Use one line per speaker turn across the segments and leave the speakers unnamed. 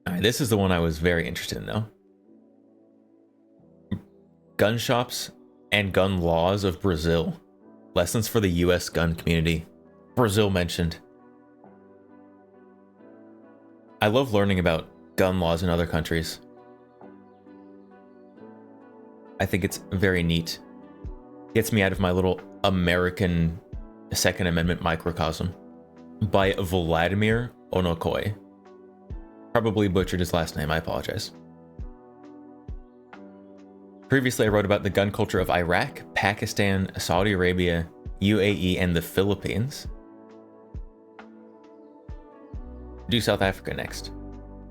All right, this is the one I was very interested in, though. Gun shops and gun laws of Brazil. Lessons for the US gun community. Brazil mentioned. I love learning about gun laws in other countries. I think it's very neat. Gets me out of my little American Second Amendment microcosm. By Vladimir Onokoi. Probably butchered his last name, I apologize. Previously, I wrote about the gun culture of Iraq, Pakistan, Saudi Arabia, UAE, and the Philippines. Do South Africa next.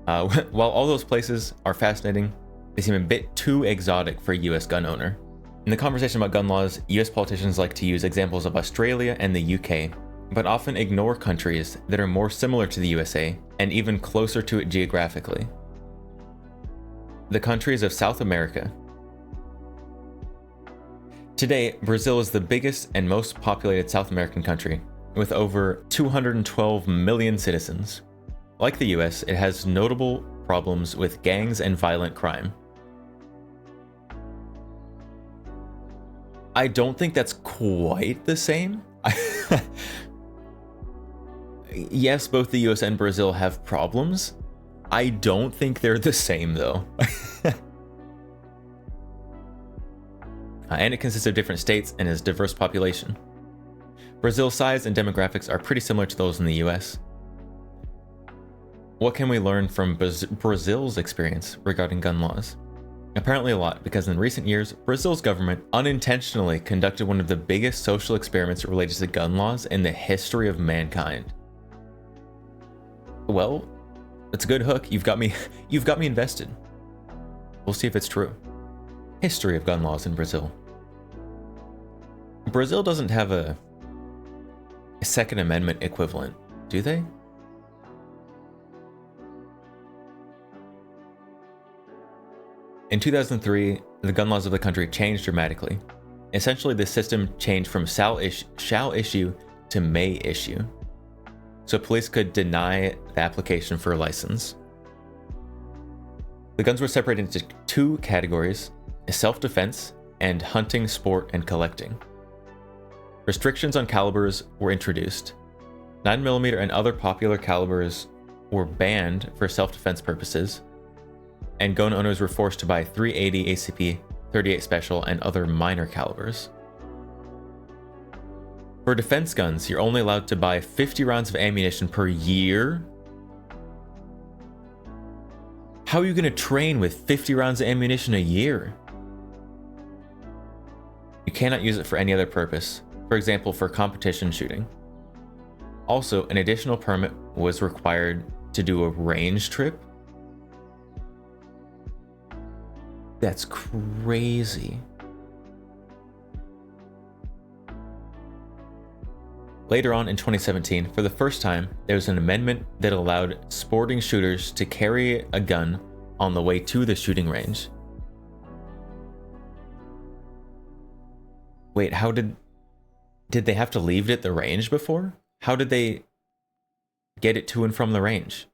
While all those places are fascinating, they seem a bit too exotic for a US gun owner. In the conversation about gun laws, US politicians like to use examples of Australia and the UK, but often ignore countries that are more similar to the USA and even closer to it geographically. The countries of South America. Today, Brazil is the biggest and most populated South American country, with over 212 million citizens. Like the US, it has notable problems with gangs and violent crime. I don't think that's quite the same. Yes, both the US and Brazil have problems. I don't think they're the same, though. And it consists of different states and has a diverse population. Brazil's size and demographics are pretty similar to those in the US. What can we learn from Brazil's experience regarding gun laws? Apparently a lot, because in recent years, Brazil's government unintentionally conducted one of the biggest social experiments related to gun laws in the history of mankind. Well, it's a good hook. You've got me invested. We'll see if it's true. History of gun laws in Brazil. Brazil doesn't have a Second Amendment equivalent, do they? In 2003, the gun laws of the country changed dramatically. Essentially, the system changed from shall issue to may issue. So police could deny the application for a license. The guns were separated into two categories: self-defense and hunting, sport, and collecting. Restrictions on calibers were introduced. 9mm and other popular calibers were banned for self-defense purposes, and gun owners were forced to buy .380 ACP, .38 Special, and other minor calibers. For defense guns, you're only allowed to buy 50 rounds of ammunition per year. How are you going to train with 50 rounds of ammunition a year? You cannot use it for any other purpose, for example, for competition shooting. Also, an additional permit was required to do a range trip. That's crazy. Later on in 2017, for the first time, there was an amendment that allowed sporting shooters to carry a gun on the way to the shooting range. Wait, how did they have to leave it at the range before? How did they get it to and from the range?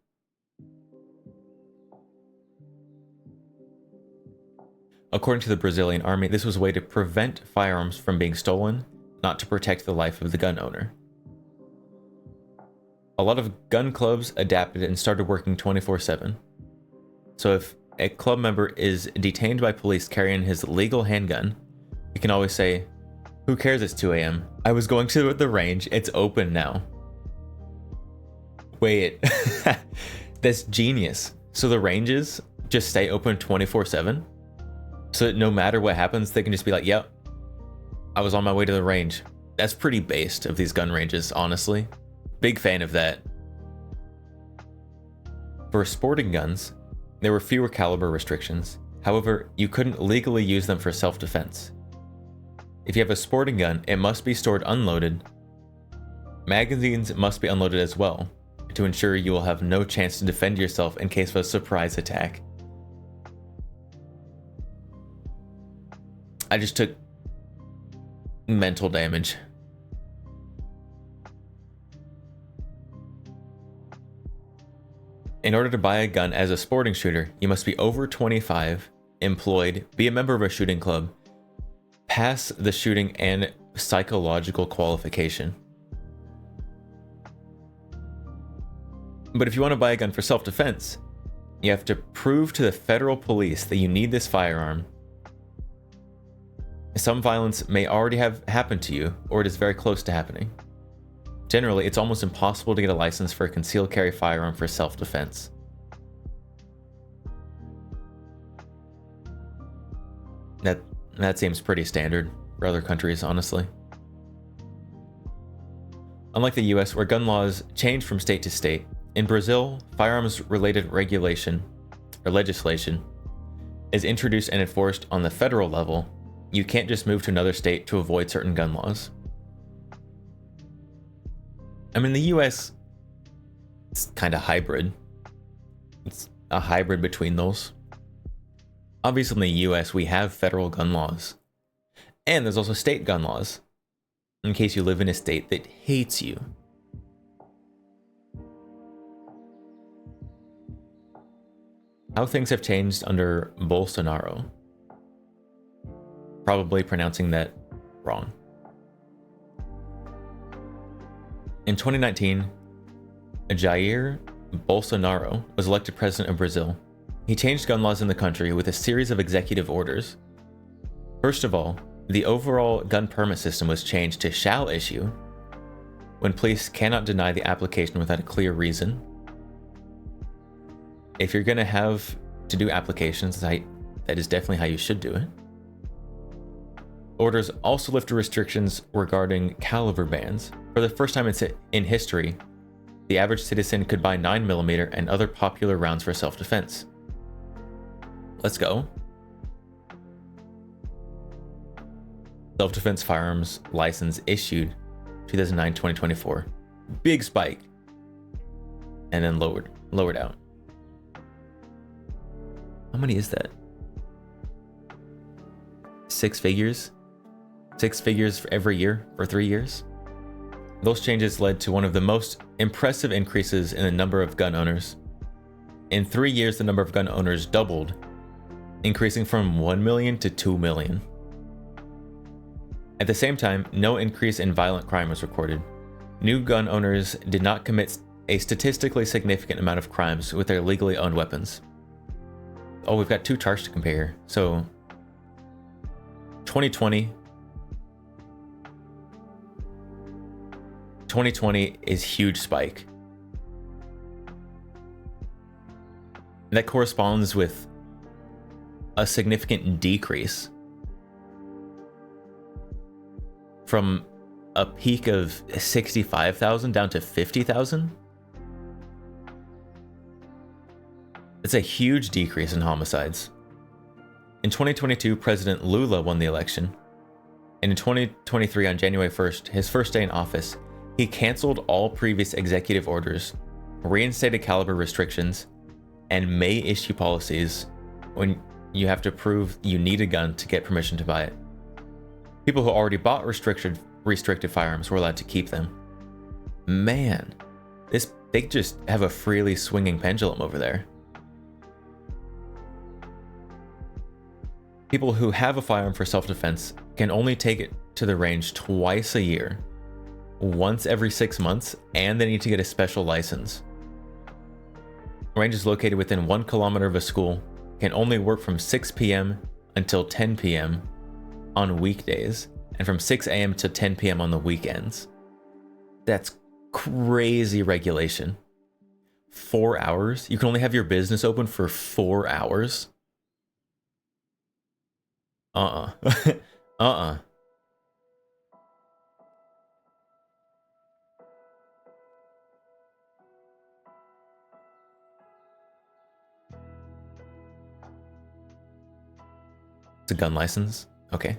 According to the Brazilian army, this was a way to prevent firearms from being stolen, not to protect the life of the gun owner. A lot of gun clubs adapted and started working 24/7. So if a club member is detained by police carrying his legal handgun, he can always say, "Who cares, it's 2 a.m. I was going to the range, it's open now." Wait, that's genius. So the ranges just stay open 24/7? So that no matter what happens, they can just be like, "Yep, I was on my way to the range." That's pretty based of these gun ranges, honestly. Big fan of that. For sporting guns, there were fewer caliber restrictions. However, you couldn't legally use them for self-defense. If you have a sporting gun, it must be stored unloaded. Magazines must be unloaded as well, to ensure you will have no chance to defend yourself in case of a surprise attack. I just took mental damage. In order to buy a gun as a sporting shooter, you must be over 25, employed, be a member of a shooting club, pass the shooting and psychological qualification. But if you want to buy a gun for self-defense, you have to prove to the federal police that you need this firearm. Some violence may already have happened to you, or it is very close to happening. Generally, it's almost impossible to get a license for a concealed carry firearm for self-defense. That seems pretty standard for other countries, honestly. Unlike the US, where gun laws change from state to state, in Brazil, firearms-related legislation is introduced and enforced on the federal level. You can't just move to another state to avoid certain gun laws. I mean, the US, it's kind of hybrid. It's a hybrid between those. Obviously, in the US, we have federal gun laws. And there's also state gun laws, in case you live in a state that hates you. How things have changed under Bolsonaro. Probably pronouncing that wrong. In 2019, Jair Bolsonaro was elected president of Brazil. He changed gun laws in the country with a series of executive orders. First of all, the overall gun permit system was changed to shall issue, when police cannot deny the application without a clear reason. If you're going to have to do applications, that is definitely how you should do it. Orders also lifted restrictions regarding caliber bans. For the first time in history, the average citizen could buy 9mm and other popular rounds for self-defense. Let's go. Self-defense firearms license issued 2009-2024. Big spike. And then lowered out. How many is that? 6 figures? 6 figures for every year for 3 years? Those changes led to one of the most impressive increases in the number of gun owners. In 3 years, the number of gun owners doubled, increasing from 1 million to 2 million. At the same time, no increase in violent crime was recorded. New gun owners did not commit a statistically significant amount of crimes with their legally owned weapons. Oh, we've got 2 charts to compare. So, 2020 is huge spike. That corresponds with a significant decrease from a peak of 65,000 down to 50,000. It's a huge decrease in homicides. In 2022, President Lula won the election. And in 2023, on January 1st, his first day in office, he canceled all previous executive orders, reinstated caliber restrictions, and may issue policies when you have to prove you need a gun to get permission to buy it. People who already bought restricted firearms were allowed to keep them. Man, they just have a freely swinging pendulum over there. People who have a firearm for self-defense can only take it to the range twice a year, once every 6 months, and they need to get a special license. The range is located within 1 kilometer of a school, can only work from 6 p.m. until 10 p.m. on weekdays, and from 6 a.m. to 10 p.m. on the weekends. That's crazy regulation. 4 hours? You can only have your business open for 4 hours? Uh-uh. It's a gun license? Okay.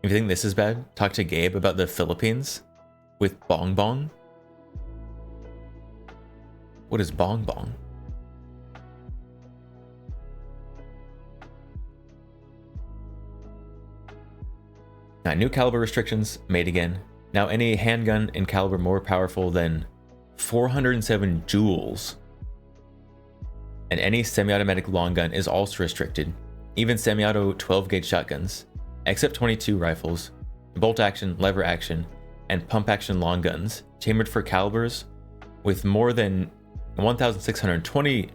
If you think this is bad, talk to Gabe about the Philippines with Bong Bong. What is Bong Bong? Now, new caliber restrictions made again. Now, any handgun in caliber more powerful than 407 joules and any semi-automatic long gun is also restricted, even semi-auto 12-gauge shotguns, except 22 rifles, bolt action, lever action, and pump action long guns chambered for calibers with more than 1,620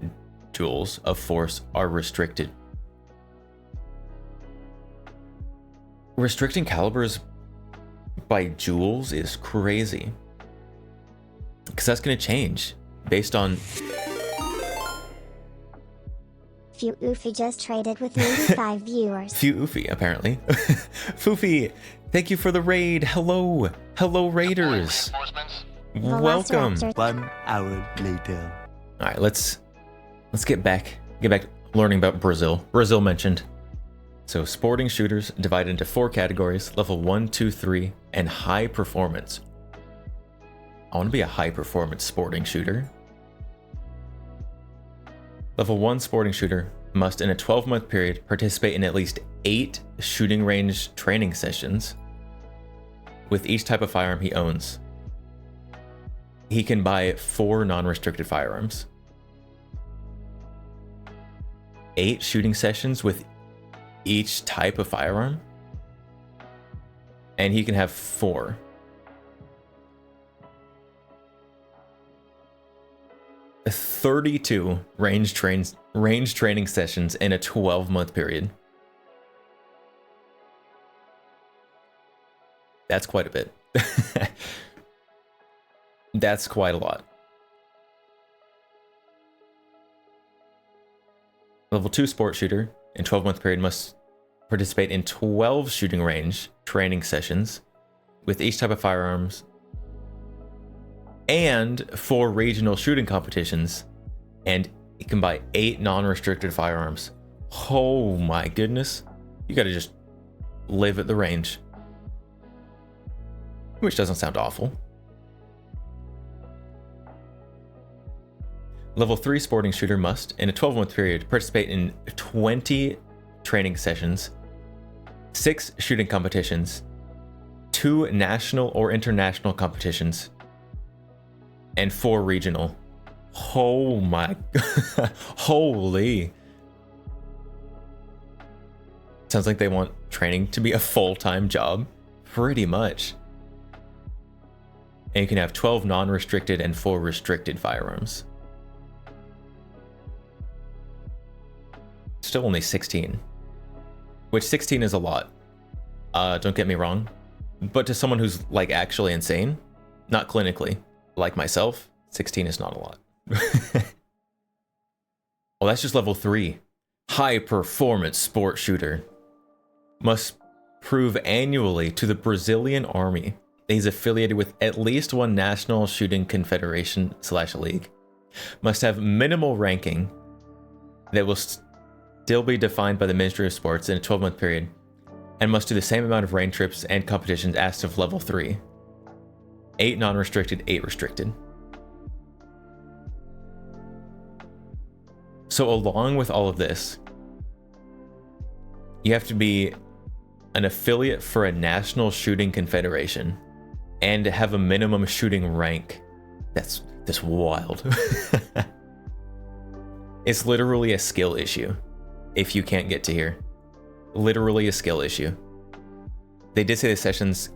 joules of force are restricted. Restricting calibers by joules is crazy, because that's going to change based on...
Few Oofy just traded with 95 viewers.
Few Oofy, apparently. Foofy, thank you for the raid. Hello. Hello, raiders. Welcome.
1 hour later.
All right, let's get back learning about Brazil. Brazil mentioned. So sporting shooters divided into 4 categories: level 1, 2, 3, and high performance. I want to be a high performance sporting shooter. Level 1 sporting shooter must, in a 12-month period, participate in at least 8 shooting range training sessions with each type of firearm he owns. He can buy 4 non-restricted firearms. 8 shooting sessions with each type of firearm, and he can have 4. A 32 range training sessions in a 12-month period. That's quite a bit. That's quite a lot. Level 2 sport shooter in 12-month period must participate in 12 shooting range training sessions with each type of firearms and 4 regional shooting competitions, and you can buy 8 non-restricted firearms. Oh my goodness. You gotta just live at the range. Which doesn't sound awful. Level 3 sporting shooter must, in a 12-month period, participate in 20 training sessions, 6 shooting competitions, 2 national or international competitions, and 4 regional. Oh my... Holy. Sounds like they want training to be a full-time job. Pretty much. And you can have 12 non-restricted and 4 restricted firearms. Still only 16. Which 16 is a lot. Don't get me wrong. But to someone who's like actually insane, not clinically, like myself, 16 is not a lot. Well, that's just level 3. High performance sport shooter must prove annually to the Brazilian army that he's affiliated with at least one national shooting confederation / league. Must have minimal ranking that will still be defined by the Ministry of Sports in a 12-month period, and must do the same amount of range trips and competitions as of level 3. 8 non-restricted, 8 restricted. So along with all of this, you have to be an affiliate for a national shooting confederation and have a minimum shooting rank. That's wild. It's literally a skill issue if you can't get to here. Literally a skill issue. They did say the sessions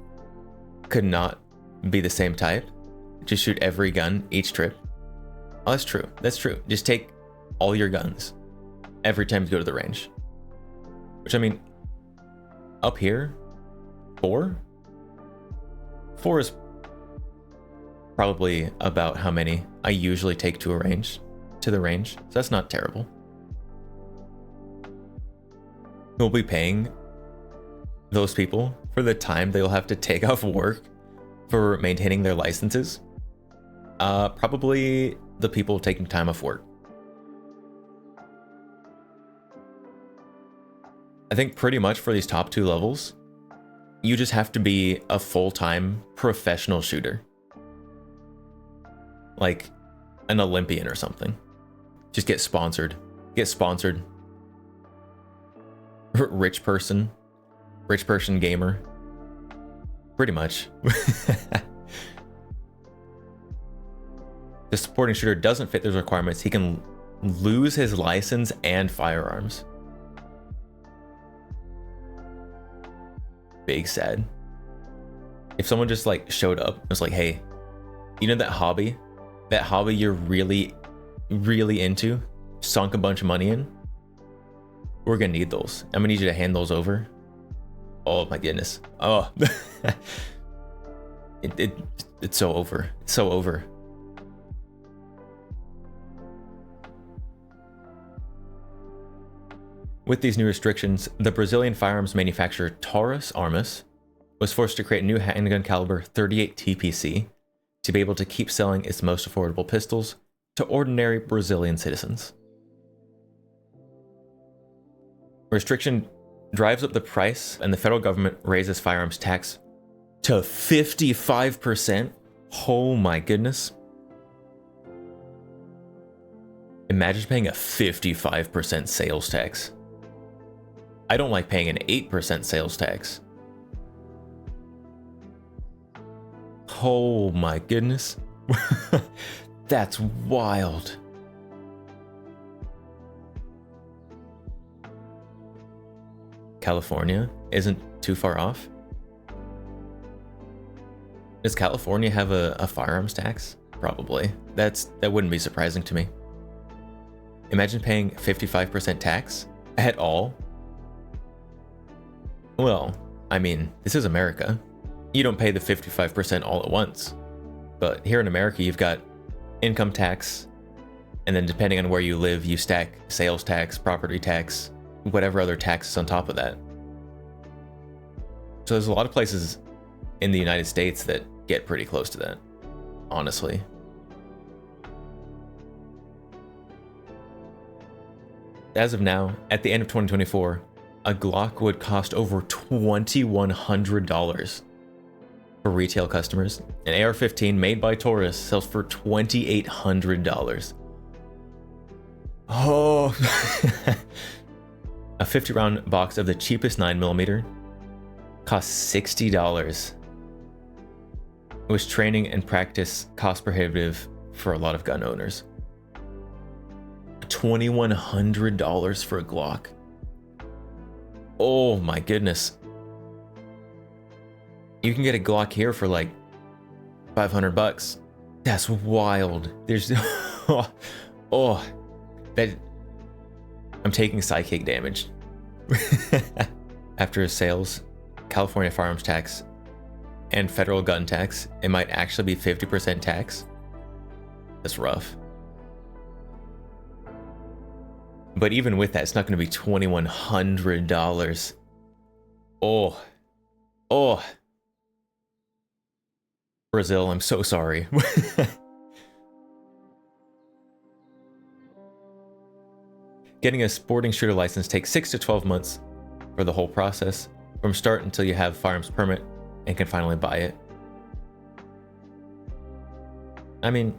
could not be the same type. Just shoot every gun each trip. Oh, that's true. That's true. Just take all your guns every time you go to the range. Which, I mean, up here, 4? 4 is probably about how many I usually take to the range. So that's not terrible. We'll be paying those people for the time they'll have to take off work for maintaining their licenses. Probably the people taking time off work. I think pretty much for these top 2 levels, you just have to be a full-time professional shooter. Like an Olympian or something. Just get sponsored. Rich person gamer. Pretty much. The supporting shooter doesn't fit those requirements. He can lose his license and firearms. Big sad. If someone just like showed up and was like, hey, you know that hobby you're really into, sunk a bunch of money in, we're gonna need those. I'm gonna need you to hand those over. Oh my goodness. Oh. It's so over. It's so over. With these new restrictions, the Brazilian firearms manufacturer Taurus Armas was forced to create a new handgun caliber 38 TPC to be able to keep selling its most affordable pistols to ordinary Brazilian citizens. Restriction drives up the price, and the federal government raises firearms tax to 55%. Oh my goodness. Imagine paying a 55% sales tax. I don't like paying an 8% sales tax. Oh my goodness. That's wild. California isn't too far off. Does California have a firearms tax? Probably. That wouldn't be surprising to me. Imagine paying 55% tax at all. Well, I mean, this is America. You don't pay the 55% all at once. But here in America, you've got income tax, and then depending on where you live, you stack sales tax, property tax, whatever other taxes on top of that. So there's a lot of places in the United States that get pretty close to that, honestly. As of now, at the end of 2024, a Glock would cost over $2,100 for retail customers. An AR-15 made by Taurus sells for $2,800. Oh, a 50-round box of the cheapest 9mm costs $60. It was training and practice cost prohibitive for a lot of gun owners. $2,100 for a Glock. Oh my goodness. You can get a Glock here for like $500. That's wild. There's oh, that I'm taking psychic damage. After sales, California firearms tax, and federal gun tax, it might actually be 50% tax. That's rough. But even with that, it's not going to be $2,100. Oh. Brazil, I'm so sorry. Getting a sporting shooter license takes 6 to 12 months for the whole process, from start until you have a firearms permit and can finally buy it. I mean,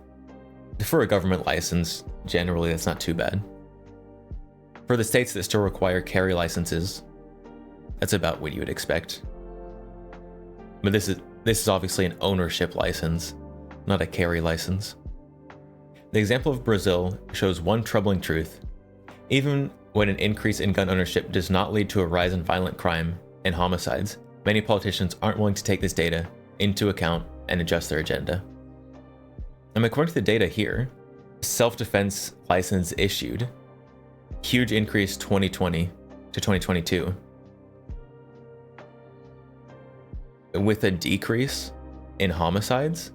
for a government license, generally that's not too bad. For the states that still require carry licenses, that's about what you would expect. But this is obviously an ownership license, not a carry license. The example of Brazil shows one troubling truth. Even when an increase in gun ownership does not lead to a rise in violent crime and homicides, many politicians aren't willing to take this data into account and adjust their agenda. And according to the data here, self-defense license issued, huge increase 2020 to 2022, with a decrease in homicides.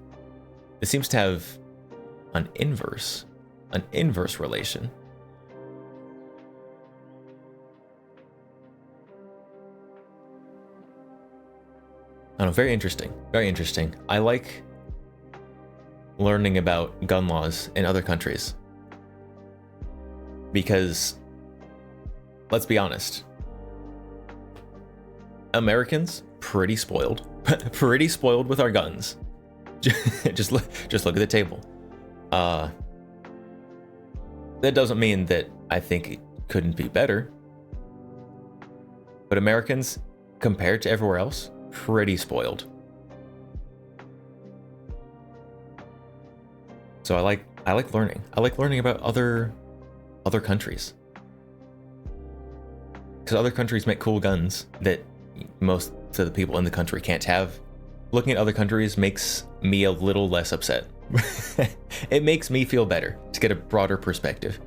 It seems to have an inverse relation. I don't know, very interesting, very interesting. I like learning about gun laws in other countries because, let's be honest, Americans, pretty spoiled. Pretty spoiled with our guns. just look at the table. That doesn't mean that I think it couldn't be better. But Americans, compared to everywhere else, pretty spoiled. So I like learning. I like learning about other other countries. Because other countries make cool guns that most of the people in the country can't have. Looking at other countries makes me a little less upset. It makes me feel better to get a broader perspective.